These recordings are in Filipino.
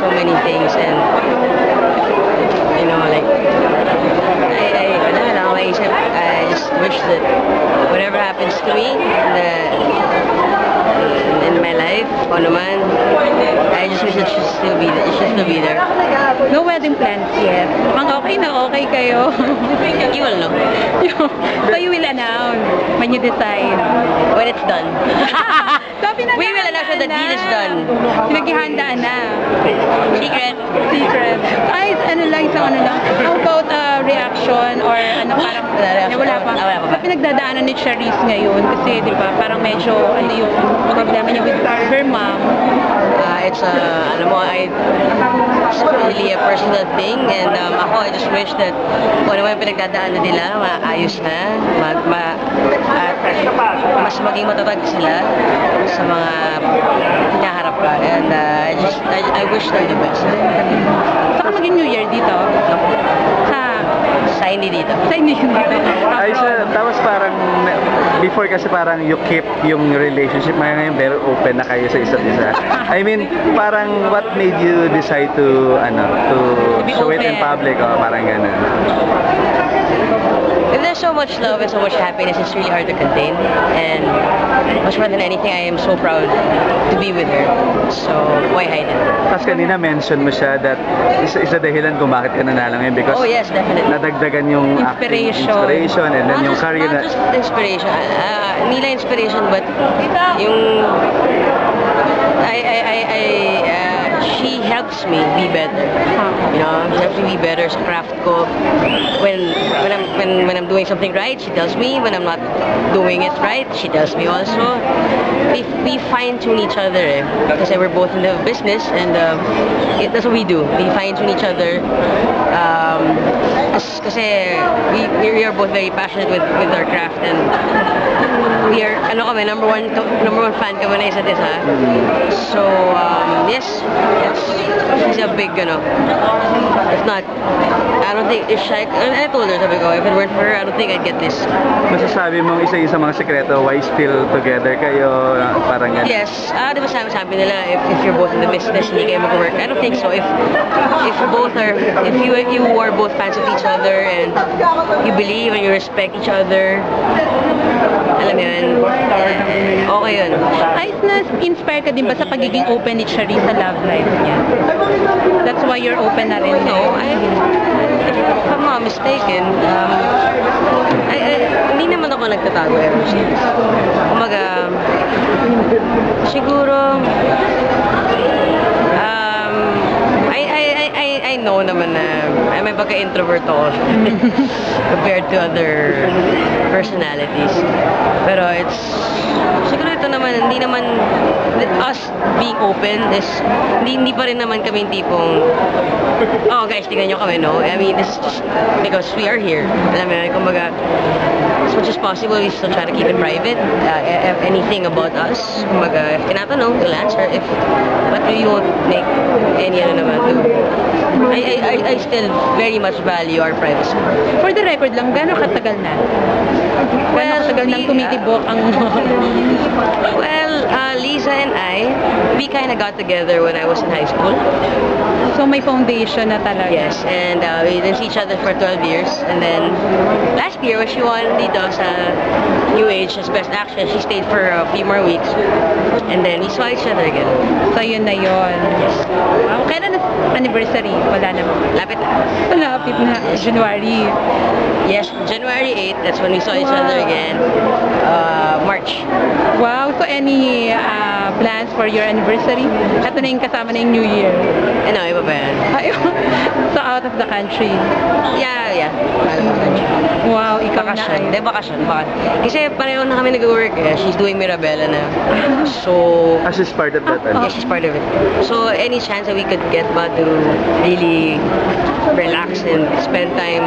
so many things, and you know, like wala lang ako maisip. I just wish that whatever happens to me in my life, o naman, I just wish it should still be there. No wedding plans yet. Mukhang okay na okay kayo. You will know So you will announce when you decide. when it's done. So, We will announce when the deal is done. Pinaghihandaan na. Secret. Secret. Ay, ano lang, isang ano lang. How about reaction or ano parang wala pa. Sa pinagdadaanan ni Charisse ngayon kasi di ba parang medyo ano yung problema niya with her mom. It's it's really a personal thing, and ako, I just wish that kung ano yung pinagdadaanan nila, maayos na, mas maging matatag sila sa mga hinaharap ka, and I wish them the best. Saka maging New Year dito. Sa hindi dito. Sa hindi dito. Ay, tapos parang, before kasi parang you keep yung relationship, ngayon very open na kayo sa isa't isa. I mean, parang what made you decide to show it in public, o parang gano'n? If there's so much love and so much happiness, it's really hard to contain, and much more than anything, I am so proud to be with her. So, why hide it? Tapos kanina mention mo siya that isa dahilan kung bakit ka nanalo ngayon because Oh yes, definitely. nadagdagan yung acting inspiration and then Not yung just- career not na... just inspiration, hindi lang inspiration, but yung she helps me be better. You know, she helps me be better sa craft ko. When I'm doing something right, she tells me. When I'm not doing it right, she tells me also. We fine-tune each other, kasi we're both in the business, and that's what we do. We fine-tune each other. Kasi we are both very passionate with our craft, and we are number one fan kami na isa't isa. So yes, she's a big if not, I don't think I told her, sabi ko, if it weren't for her, I don't think I'd get this. Masasabi mong isa yung sa mga sekreto why still together kayo, parang gano'n? Yes, di ba sabi nila, if you're both in the business, hindi kayo mag-work. I don't think so. If you are both fans of each other, and you believe and you respect each other, alam mo yun, okay yun. Ay, na-inspire ka din ba sa pagiging open ni Charisse sa love life niya? That's why you're open na rin. No, if I'm not mistaken, hindi naman ako nagtatago ever since. Kumaga, siguro, I know naman na may pagka-introvert ako compared to other personalities. Pero siguro ito naman, hindi naman, us being open is, hindi pa rin naman kami tipong, oh guys, tingnan nyo kami, no? I mean, this is just because we are here. Alam mo yun, kumbaga, as much as possible, we still try to keep it private. Anything about us, kumbaga, if tinatanong, we'll answer. But we won't make any naman to. I still very much value our privacy. For the record lang, gano'ng katagal na? Gano'ng katagal nang tumitibok ang... Well, Liza and I, we kind of got together when I was in high school. So may foundation na talaga. Yes, and we didn't see each other for 12 years. And then last year, when she won dito sa New Age as Best Actress, she stayed for a few more weeks. And then we saw each other again. So yun na yun. Yes. Wow, kailan na anniversary? Wala naman. Lapit na. Malapit na. January. Yes, January 8th, that's when we saw each other again. March. Wow, so any plans for your anniversary? Ito na yung kasama na yung New Year. Ano, iba ba yan? Ayun. So out of the country. Yeah. Out of the country. Wow, ikaw Bakasyon. na. Hindi, bakasyon. Kasi pareho na kami nag-work. She's doing Mirabella na. So, As is part of that, yeah, she's part of it. So, any chance that we could get ba to really relax and spend time.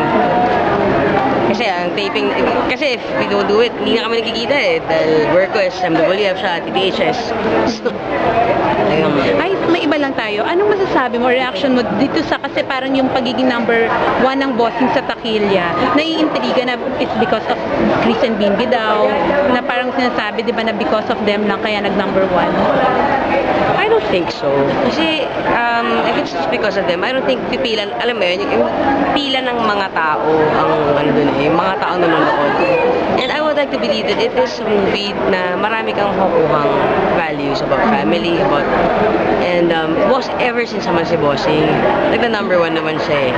Kasi ang taping, kasi if we don't do it, hindi na kami nagkikita dahil work ko is MWF siya, TTHS. So, Ay, may iba lang tayo. Anong masasabi mo, reaction mo dito sa, kasi parang yung pagiging number 1 ng bossing sa Takilya, naiintriga na it's because of Chris and Bimbi daw, na parang sinasabi, di ba, na because of them lang kaya nag number 1? I don't think so. Kasi, if it's just because of them. I don't think pipila, alam mo yun, yung pila ng mga tao ang ano dun eh, yung mga tao nanonood. And I would like to believe that it is a movie na marami kang makukuhang values about family, about and boss, ever since naman si Bossing, nagna-number 1 naman siya eh.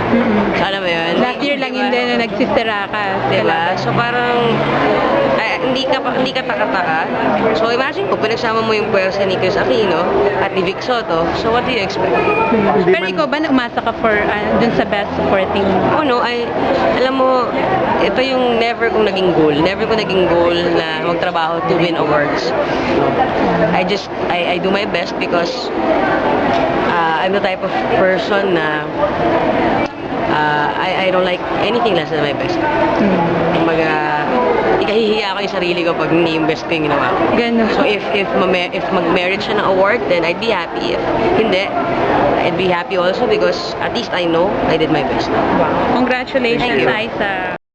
So alam mo yun? Last year lang yun din na nagsistera ka. Diba? So parang hindi ka taka-taka. So imagine ko, pinagsama mo yung pwersa ni Chris Aquino at ni Vic Soto. So what do you expect? Hindi Pero ikaw ba umasa ka for dun sa best supporting? Oh no, alam mo, ito yung never kong naging goal. Never ko naging goal na magtrabaho to win awards. I do my best because I'm the type of person na I don't like anything less than my best. Kumbaga, ikahihiya ko yung sarili ko pag hindi yung best ko yung ginawa ko. Ganun. So if mag-merit siya ng award, then I'd be happy. If hindi, I'd be happy also because at least I know I did my best. Wow. Congratulations, Thank you. Aiza.